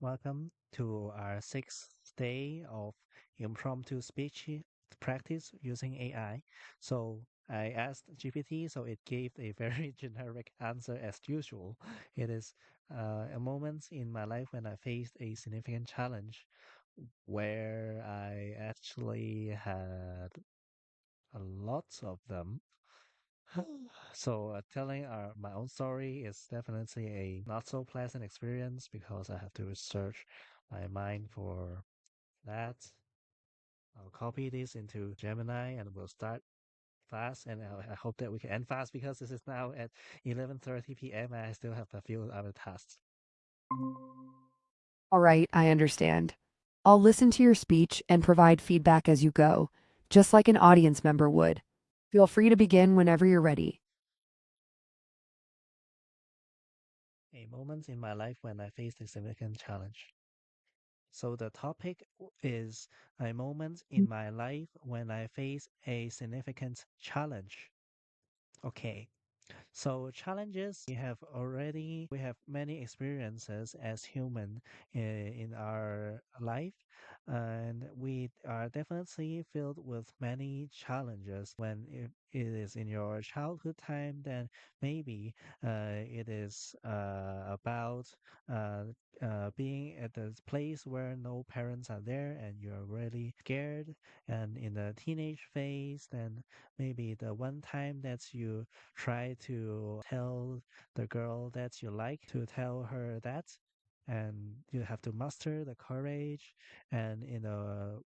Welcome to our sixth day of impromptu speech practice using AI. So I asked GPT, so it gave a very generic answer as usual. It is a moment in my life when I faced a significant challenge where I actually had a lot of them. So telling my own story is definitely a not so pleasant experience because I have to search my mind for that. I'll copy this into Gemini and we'll start fast. And I hope that we can end fast because this is now at 11:30 p.m. and I still have a few other tasks. All right, I understand. I'll listen to your speech and provide feedback as you go, just like an audience member would. Feel free to begin whenever you're ready. A moment in my life when I faced a significant challenge. So the topic is a moment in my life when I face a significant challenge. Okay. So challenges we have many experiences as human in our life, and we are definitely filled with many challenges. When it is in your childhood time, then maybe it is about uh, being at the place where no parents are there and you're really scared. And in the teenage phase, then maybe the one time that you try to tell the girl that you like to tell her that, and you have to muster the courage. And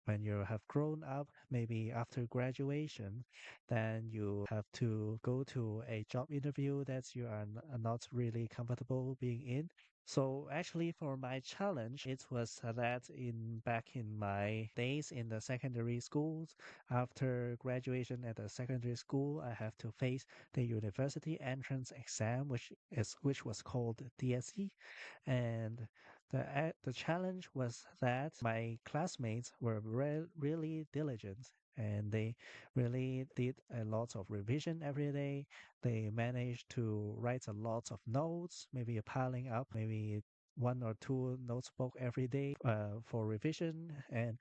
when you have grown up, maybe after graduation, then you have to go to a job interview that you are not really comfortable being in. So actually, for my challenge, it was that in back in my days in the secondary schools, after graduation at the secondary school, I have to face the university entrance exam, which was called DSE, and the challenge was that my classmates were really diligent and they really did a lot of revision every day. They managed to write a lot of notes, maybe piling up maybe one or two notebook every day for revision. And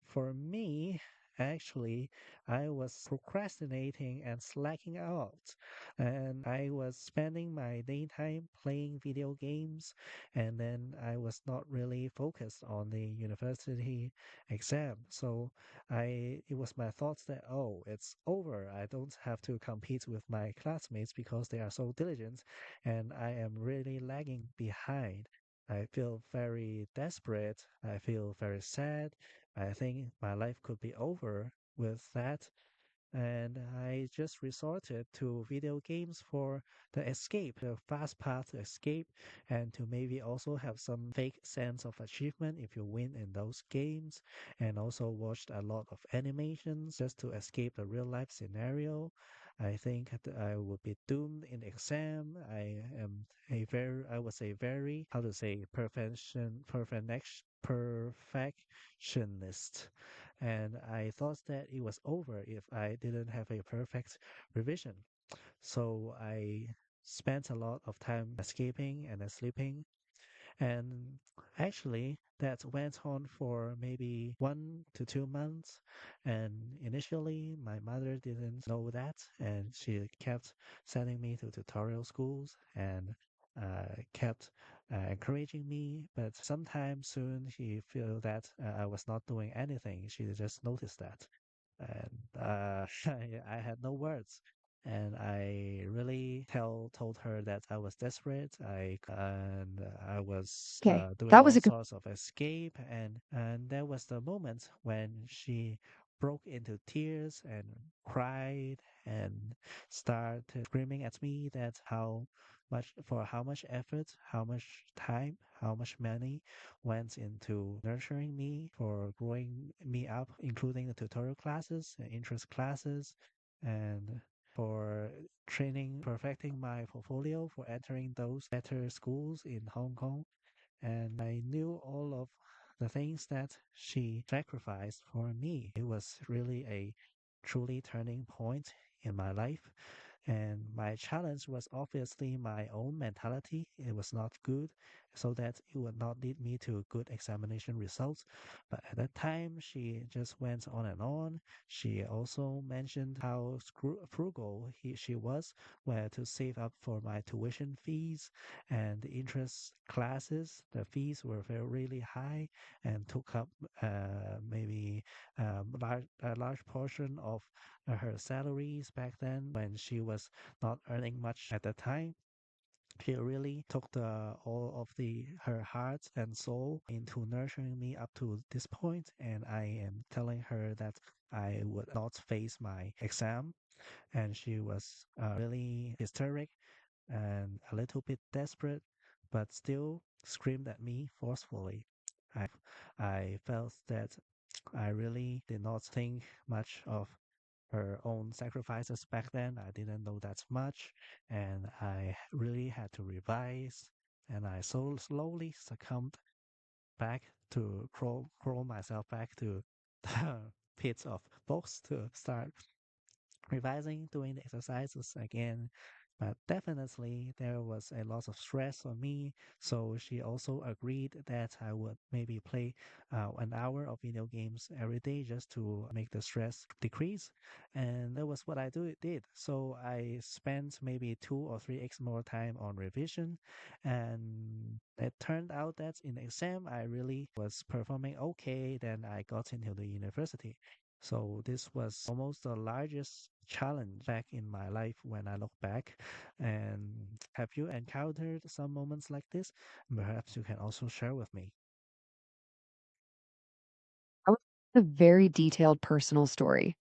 for me, actually, I was procrastinating and slacking out. And I was spending my daytime playing video games. And then I was not really focused on the university exam. So it was my thoughts that, oh, it's over. I don't have to compete with my classmates because they are so diligent and I am really lagging behind. I feel very desperate. I feel very sad. I think my life could be over with that. And I just resorted to video games for the escape, the fast path to escape, and to maybe also have some fake sense of achievement if you win in those games. And also watched a lot of animations just to escape the real life scenario. I think that I would be doomed in exam. I was a very, how to say, perfectionist, and I thought that it was over if I didn't have a perfect revision. So I spent a lot of time escaping and sleeping. And actually, that went on for maybe 1 to 2 months. And initially, my mother didn't know that, and she kept sending me to tutorial schools and kept encouraging me. But sometime soon, she felt that I was not doing anything. She just noticed that. And I had no words. And I really told her that I was desperate. I was Okay, doing that was all a good. sorts of escape, and there was the moment when she broke into tears and cried and started screaming at me that how much effort, how much time, how much money went into nurturing me for growing me up, including the tutorial classes and interest classes, and for training, perfecting my portfolio for entering those better schools in Hong Kong. And I knew all of the things that she sacrificed for me. It was really a truly turning point in my life. And my challenge was obviously my own mentality. It was not good. so that it would not lead me to good examination results. But at that time, she just went on and on. She also mentioned how frugal she was, where to save up for my tuition fees and the interest classes. The fees were really high and took up maybe a large portion of her salaries back then when she was not earning much at the time. She really took the all of the her heart and soul into nurturing me up to this point, and I am telling her that I would not face my exam, and she was really hysteric and a little bit desperate, but still screamed at me forcefully. I I felt that I really did not think much of her own sacrifices back then. I didn't know that much, and I really had to revise. And I so slowly succumbed back to crawl myself back to the pits of books to start revising, doing the exercises again. But definitely there was a lot of stress on me. So she also agreed that I would maybe play 1 hour of video games every day just to make the stress decrease. And that was what did. So I spent maybe 2 or 3x more time on revision. And it turned out that in the exam, I really was performing okay. Then I got into the university. So this was almost the largest challenge back in my life when I look back. And have you encountered some moments like this? Perhaps you can also share with me. That was a very detailed personal story.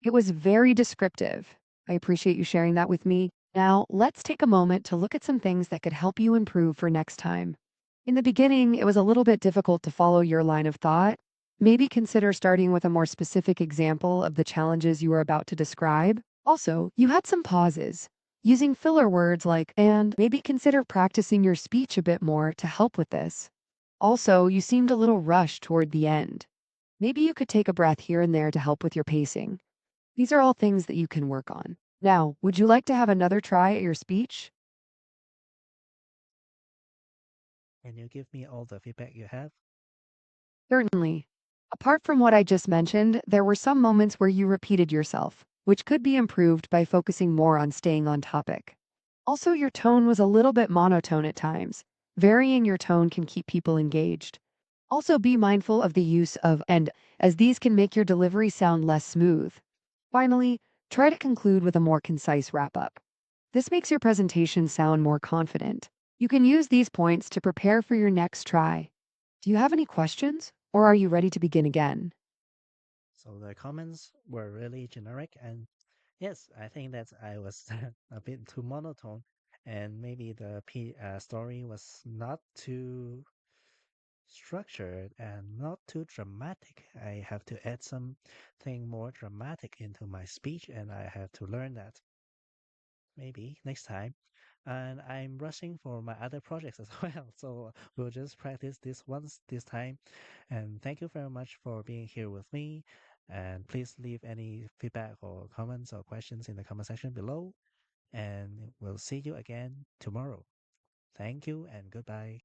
It was very descriptive. I appreciate you sharing that with me. Now, let's take a moment to look at some things that could help you improve for next time. In the beginning, it was a little bit difficult to follow your line of thought. Maybe consider starting with a more specific example of the challenges you are about to describe. Also, you had some pauses. Using filler words like and maybe consider practicing your speech a bit more to help with this. Also, you seemed a little rushed toward the end. Maybe you could take a breath here and there to help with your pacing. These are all things that you can work on. Now, would you like to have another try at your speech? Can you give me all the feedback you have? Certainly. Apart from what I just mentioned, there were some moments where you repeated yourself, which could be improved by focusing more on staying on topic. Also, your tone was a little bit monotone at times. Varying your tone can keep people engaged. Also, be mindful of the use of and, as these can make your delivery sound less smooth. Finally, try to conclude with a more concise wrap up. This makes your presentation sound more confident. You can use these points to prepare for your next try. Do you have any questions, or are you ready to begin again? So the comments were really generic, and yes, I think that I was a bit too monotone, and maybe the story was not too structured and not too dramatic. I have to add something more dramatic into my speech, and I have to learn that maybe next time. And I'm rushing for my other projects as well. So we'll just practice this once this time. And thank you very much for being here with me. And please leave any feedback or comments or questions in the comment section below. And we'll see you again tomorrow. Thank you and goodbye.